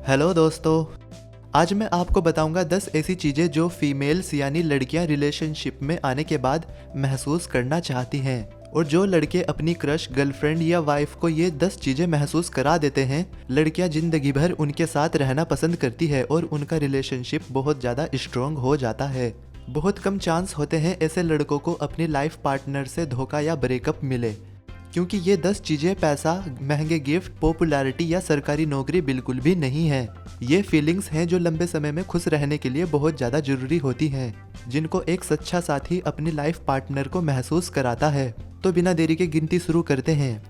Hello दोस्तों, आज मैं आपको बताऊंगा 10 ऐसी चीज़ें जो फीमेल्स यानी लड़कियां रिलेशनशिप में आने के बाद महसूस करना चाहती हैं। और जो लड़के अपनी क्रश, गर्लफ्रेंड या वाइफ को ये 10 चीज़ें महसूस करा देते हैं, लड़कियां जिंदगी भर उनके साथ रहना पसंद करती है और उनका रिलेशनशिप बहुत ज़्यादा स्ट्रॉन्ग हो जाता है। बहुत कम चांस होते हैं ऐसे लड़कों को अपनी लाइफ पार्टनर से धोखा या ब्रेकअप मिले, क्योंकि ये 10 चीज़ें पैसा, महंगे गिफ्ट, पॉपुलैरिटी या सरकारी नौकरी बिल्कुल भी नहीं है। ये फीलिंग्स हैं जो लंबे समय में खुश रहने के लिए बहुत ज़्यादा ज़रूरी होती हैं, जिनको एक सच्चा साथी अपनी लाइफ पार्टनर को महसूस कराता है। तो बिना देरी के गिनती शुरू करते हैं।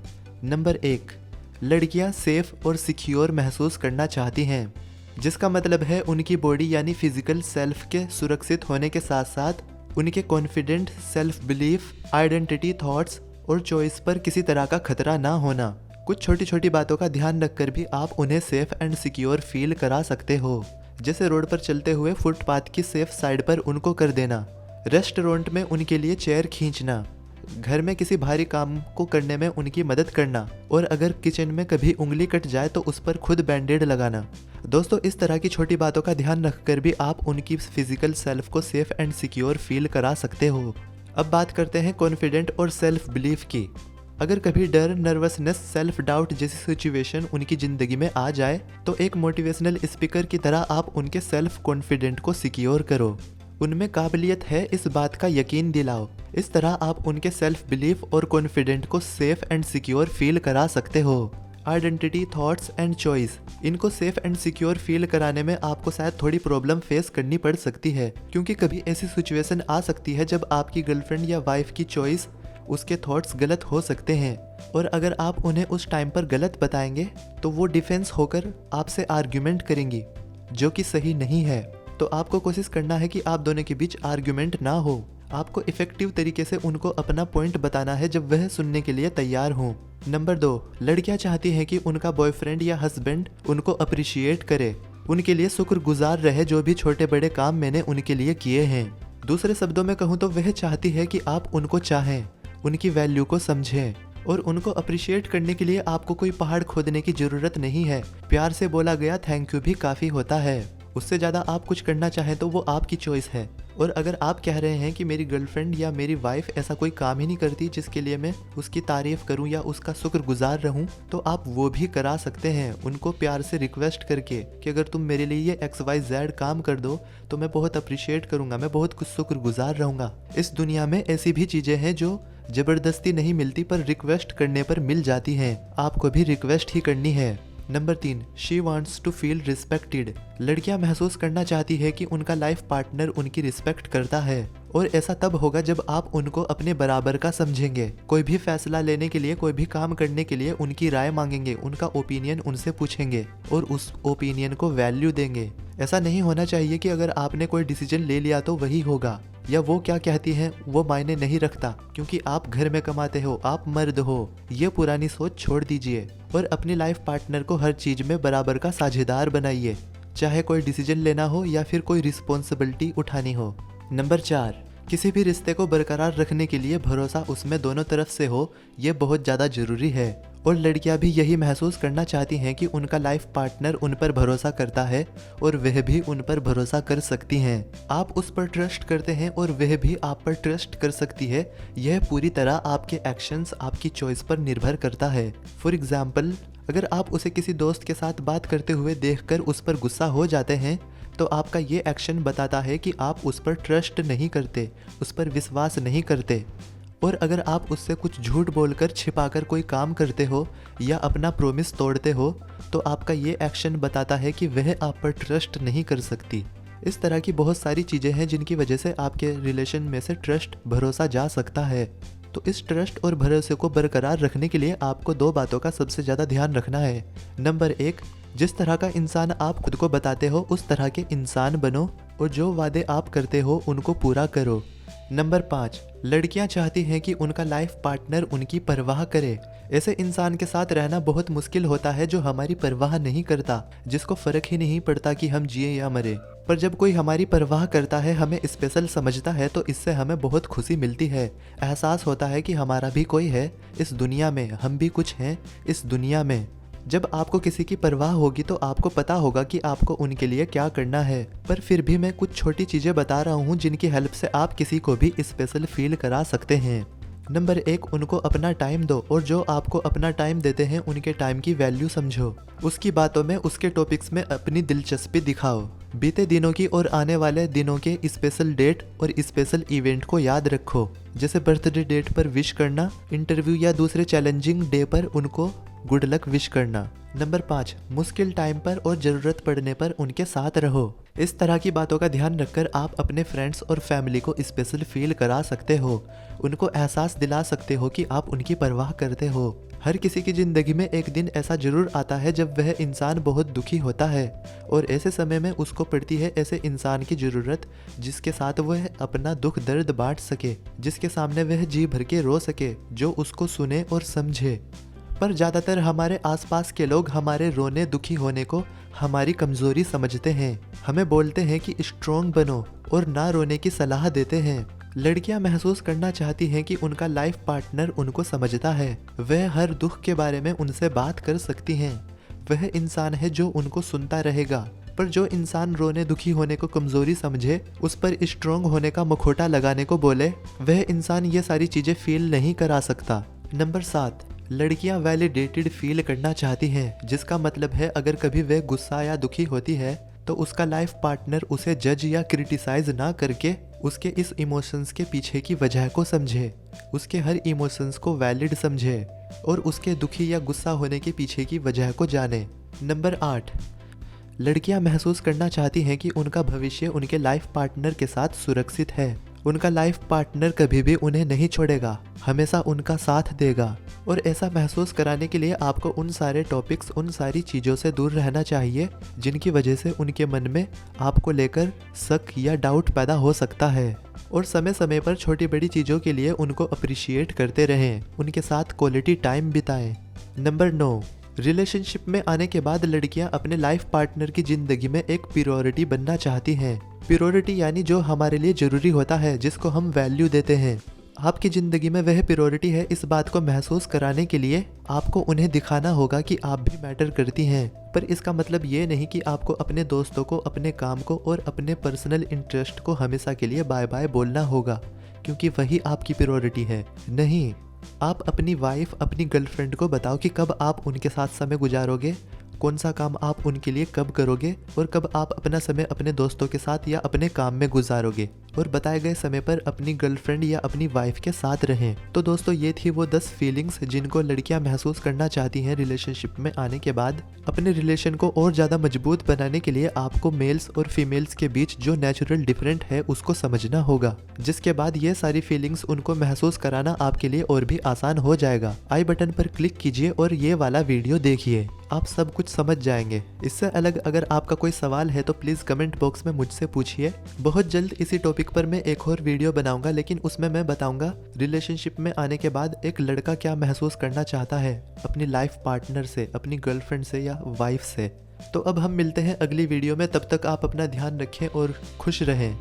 नंबर 1, लड़कियां सेफ और सिक्योर महसूस करना चाहती हैं, जिसका मतलब है उनकी बॉडी यानी फिजिकल सेल्फ के सुरक्षित होने के साथ साथ उनके confident, self belief, identity, thoughts और चॉइस पर किसी तरह का खतरा ना होना। कुछ छोटी छोटी बातों का ध्यान रखकर भी आप उन्हें सेफ एंड सिक्योर फील करा सकते हो, जैसे रोड पर चलते हुए फुटपाथ की सेफ साइड पर उनको कर देना, रेस्टोरेंट में उनके लिए चेयर खींचना, घर में किसी भारी काम को करने में उनकी मदद करना, और अगर किचन में कभी उंगली कट जाए तो उस पर खुद बैंडेड लगाना। दोस्तों, इस तरह की छोटी बातों का ध्यान रखकर भी आप उनकी फिजिकल सेल्फ को सेफ एंड सिक्योर फील करा सकते हो। अब बात करते हैं कॉन्फिडेंट और सेल्फ बिलीफ की। अगर कभी डर, नर्वसनेस, सेल्फ डाउट जैसी सिचुएशन उनकी ज़िंदगी में आ जाए तो एक मोटिवेशनल स्पीकर की तरह आप उनके सेल्फ कॉन्फिडेंट को सिक्योर करो। उनमें काबिलियत है इस बात का यकीन दिलाओ। इस तरह आप उनके सेल्फ बिलीफ और कॉन्फिडेंट को सेफ एंड सिक्योर फील करा सकते हो। आइडेंटिटी, थॉट्स एंड चॉइस, इनको सेफ एंड सिक्योर फील कराने में आपको शायद थोड़ी प्रॉब्लम फेस करनी पड़ सकती है, क्योंकि कभी ऐसी सिचुएशन आ सकती है जब आपकी गर्लफ्रेंड या वाइफ की चॉइस, उसके थॉट्स गलत हो सकते हैं, और अगर आप उन्हें उस टाइम पर गलत बताएंगे तो वो डिफेंस होकर आपसे आर्ग्यूमेंट करेंगी, जो कि सही नहीं है। तो आपको कोशिश करना है कि आप दोनों के बीच आर्ग्यूमेंट ना हो। आपको इफेक्टिव तरीके से उनको अपना पॉइंट बताना है जब वह सुनने के लिए तैयार हों। नंबर 2, लड़कियां चाहती हैं कि उनका बॉयफ्रेंड या हस्बैंड उनको अप्रिशिएट करे, उनके लिए शुक्रगुजार रहे जो भी छोटे बड़े काम मैंने उनके लिए किए हैं। दूसरे शब्दों में कहूँ तो वह चाहती है कि आप उनको चाहें, उनकी वैल्यू को समझें, और उनको अप्रिशिएट करने के लिए आपको कोई पहाड़ खोदने की जरूरत नहीं है। प्यार से बोला गया थैंक यू भी काफ़ी होता है। उससे ज़्यादा आप कुछ करना चाहें तो वो आपकी चॉइस है। और अगर आप कह रहे हैं कि मेरी गर्लफ्रेंड या मेरी वाइफ ऐसा कोई काम ही नहीं करती जिसके लिए मैं उसकी तारीफ करूं या उसका शुक्रगुजार रहूं, तो आप वो भी करा सकते हैं, उनको प्यार से रिक्वेस्ट करके कि अगर तुम मेरे लिए ये XYZ काम कर दो तो मैं बहुत अप्रिशिएट करूंगा, मैं बहुत कुछ शुक्रगुजार रहूंगा। इस दुनिया में ऐसी भी चीज़ें हैं जो जबरदस्ती नहीं मिलती पर रिक्वेस्ट करने पर मिल जाती हैं। आपको भी रिक्वेस्ट ही करनी है। Number 3, she wants to feel respected. लड़कियां महसूस करना चाहती है कि उनका लाइफ पार्टनर उनकी रिस्पेक्ट करता है, और ऐसा तब होगा जब आप उनको अपने बराबर का समझेंगे। कोई भी फैसला लेने के लिए, कोई भी काम करने के लिए उनकी राय मांगेंगे, उनका ओपिनियन उनसे पूछेंगे और उस ओपिनियन को वैल्यू देंगे। ऐसा नहीं होना चाहिए कि अगर आपने कोई डिसीजन ले लिया तो वही होगा, या वो क्या कहती हैं वो मायने नहीं रखता, क्योंकि आप घर में कमाते हो, आप मर्द हो। ये पुरानी सोच छोड़ दीजिए और अपनी लाइफ पार्टनर को हर चीज में बराबर का साझेदार बनाइए, चाहे कोई डिसीजन लेना हो या फिर कोई रिस्पॉन्सिबिलिटी उठानी हो। नंबर 4, किसी भी रिश्ते को बरकरार रखने के लिए भरोसा उसमें दोनों तरफ से हो, ये बहुत ज़्यादा ज़रूरी है। और लड़कियां भी यही महसूस करना चाहती हैं कि उनका लाइफ पार्टनर उन पर भरोसा करता है और वह भी उन पर भरोसा कर सकती हैं। आप उस पर ट्रस्ट करते हैं और वह भी आप पर ट्रस्ट कर सकती है। यह पूरी तरह आपके एक्शंस, आपकी चॉइस पर निर्भर करता है। फॉर एग्जाम्पल, अगर आप उसे किसी दोस्त के साथ बात करते हुए देखकर उस पर गुस्सा हो जाते हैं, तो आपका ये एक्शन बताता है कि आप उस पर ट्रस्ट नहीं करते, उस पर विश्वास नहीं करते। और अगर आप उससे कुछ झूठ बोलकर, छिपाकर कोई काम करते हो या अपना प्रॉमिस तोड़ते हो, तो आपका ये एक्शन बताता है कि वह आप पर ट्रस्ट नहीं कर सकती। इस तरह की बहुत सारी चीज़ें हैं जिनकी वजह से आपके रिलेशन में से ट्रस्ट, भरोसा जा सकता है। तो इस ट्रस्ट और भरोसे को बरकरार रखने के लिए आपको 2 बातों का सबसे ज़्यादा ध्यान रखना है। नंबर 1, जिस तरह का इंसान आप खुद को बताते हो उस तरह के इंसान बनो, और जो वादे आप करते हो उनको पूरा करो। नंबर 5, लड़कियां चाहती हैं कि उनका लाइफ पार्टनर उनकी परवाह करे। ऐसे इंसान के साथ रहना बहुत मुश्किल होता है जो हमारी परवाह नहीं करता, जिसको फर्क ही नहीं पड़ता कि हम जिए या मरे। पर जब कोई हमारी परवाह करता है, हमें स्पेशल समझता है, तो इससे हमें बहुत खुशी मिलती है। एहसास होता है कि हमारा भी कोई है इस दुनिया में, हम भी कुछ हैं इस दुनिया में। जब आपको किसी की परवाह होगी तो आपको पता होगा कि आपको उनके लिए क्या करना है। पर फिर भी मैं कुछ छोटी चीजें बता रहा हूँ जिनकी हेल्प से आप किसी को भी स्पेशल फील करा सकते हैं। नंबर 1, उनको अपना टाइम दो और जो आपको अपना टाइम देते हैं उनके टाइम की वैल्यू समझो। उसकी बातों में, उसके टॉपिक्स में अपनी दिलचस्पी दिखाओ। बीते दिनों की और आने वाले दिनों के स्पेशल डेट और स्पेशल इवेंट को याद रखो, जैसे बर्थडे डेट पर विश करना, इंटरव्यू या दूसरे चैलेंजिंग डे पर उनको गुड लक विश करना। नंबर 5, मुश्किल टाइम पर और ज़रूरत पड़ने पर उनके साथ रहो। इस तरह की बातों का ध्यान रखकर आप अपने फ्रेंड्स और फैमिली को स्पेशल फील करा सकते हो। उनको एहसास दिला सकते हो कि आप उनकी परवाह करते हो। हर किसी की ज़िंदगी में एक दिन ऐसा ज़रूर आता है जब वह इंसान बहुत दुखी होता है और ऐसे समय में उसको पड़ती है ऐसे इंसान की ज़रूरत जिसके साथ वह अपना दुख दर्द बांट सके, जिसके सामने वह जी भर के रो सके, जो उसको सुने और समझे। पर ज़्यादातर हमारे आसपास के लोग हमारे रोने दुखी होने को हमारी कमज़ोरी समझते हैं। हमें बोलते हैं कि स्ट्रॉन्ग बनो और ना रोने की सलाह देते हैं। लड़कियां महसूस करना चाहती हैं कि उनका लाइफ पार्टनर उनको समझता है, वह हर दुख के बारे में उनसे बात कर सकती हैं। वह इंसान है जो उनको सुनता रहेगा। पर जो इंसान रोने दुखी होने को कमज़ोरी समझे, उस पर स्ट्रॉन्ग होने का मुखौटा लगाने को बोले, वह इंसान ये सारी चीज़ें फील नहीं करा सकता। नंबर 7, लड़कियां वैलिडेटेड फील करना चाहती हैं, जिसका मतलब है अगर कभी वह गुस्सा या दुखी होती है तो उसका लाइफ पार्टनर उसे जज या क्रिटिसाइज ना करके उसके इस इमोशंस के पीछे की वजह को समझे, उसके हर इमोशंस को वैलिड समझे और उसके दुखी या गुस्सा होने के पीछे की वजह को जाने। नंबर 8, लड़कियां महसूस करना चाहती हैं कि उनका भविष्य उनके लाइफ पार्टनर के साथ सुरक्षित है। उनका लाइफ पार्टनर कभी भी उन्हें नहीं छोड़ेगा, हमेशा उनका साथ देगा। और ऐसा महसूस कराने के लिए आपको उन सारे टॉपिक्स, उन सारी चीज़ों से दूर रहना चाहिए जिनकी वजह से उनके मन में आपको लेकर शक या डाउट पैदा हो सकता है। और समय समय पर छोटी बड़ी चीज़ों के लिए उनको अप्रिशिएट करते रहें, उनके साथ क्वालिटी टाइम बिताएं। नंबर 9, रिलेशनशिप में आने के बाद लड़कियां अपने लाइफ पार्टनर की ज़िंदगी में एक प्रायोरिटी बनना चाहती हैं। प्रायोरिटी यानी जो हमारे लिए ज़रूरी होता है, जिसको हम वैल्यू देते हैं। आपकी ज़िंदगी में वह प्रायोरिटी है, इस बात को महसूस कराने के लिए आपको उन्हें दिखाना होगा कि आप भी मैटर करती हैं। पर इसका मतलब ये नहीं कि आपको अपने दोस्तों को, अपने काम को और अपने पर्सनल इंटरेस्ट को हमेशा के लिए बाय बाय बोलना होगा, क्योंकि वही आपकी प्रायोरिटी है। नहीं, आप अपनी वाइफ, अपनी गर्लफ्रेंड को बताओ कि कब आप उनके साथ समय गुजारोगे, कौन सा काम आप उनके लिए कब करोगे और कब आप अपना समय अपने दोस्तों के साथ या अपने काम में गुजारोगे, और बताए गए समय पर अपनी गर्लफ्रेंड या अपनी वाइफ के साथ रहें। तो दोस्तों, ये थी वो 10 फीलिंग्स जिनको लड़कियां महसूस करना चाहती हैं रिलेशनशिप में आने के बाद। अपने रिलेशन को और ज़्यादा मजबूत बनाने के लिए आपको मेल्स और फीमेल्स के बीच जो नेचुरल डिफरेंट है उसको समझना होगा, जिसके बाद ये सारी फीलिंग्स उनको महसूस कराना आपके लिए और भी आसान हो जाएगा। आई बटन पर क्लिक कीजिए और ये वाला वीडियो देखिए, आप सब कुछ समझ जाएंगे। इससे अलग अगर आपका कोई सवाल है तो प्लीज़ कमेंट बॉक्स में मुझसे पूछिए। बहुत जल्द इसी टॉपिक पर मैं एक और वीडियो बनाऊंगा, लेकिन उसमें मैं बताऊंगा रिलेशनशिप में आने के बाद एक लड़का क्या महसूस करना चाहता है अपनी लाइफ पार्टनर से, अपनी गर्लफ्रेंड से या वाइफ से। तो अब हम मिलते हैं अगली वीडियो में, तब तक आप अपना ध्यान रखें और खुश रहें।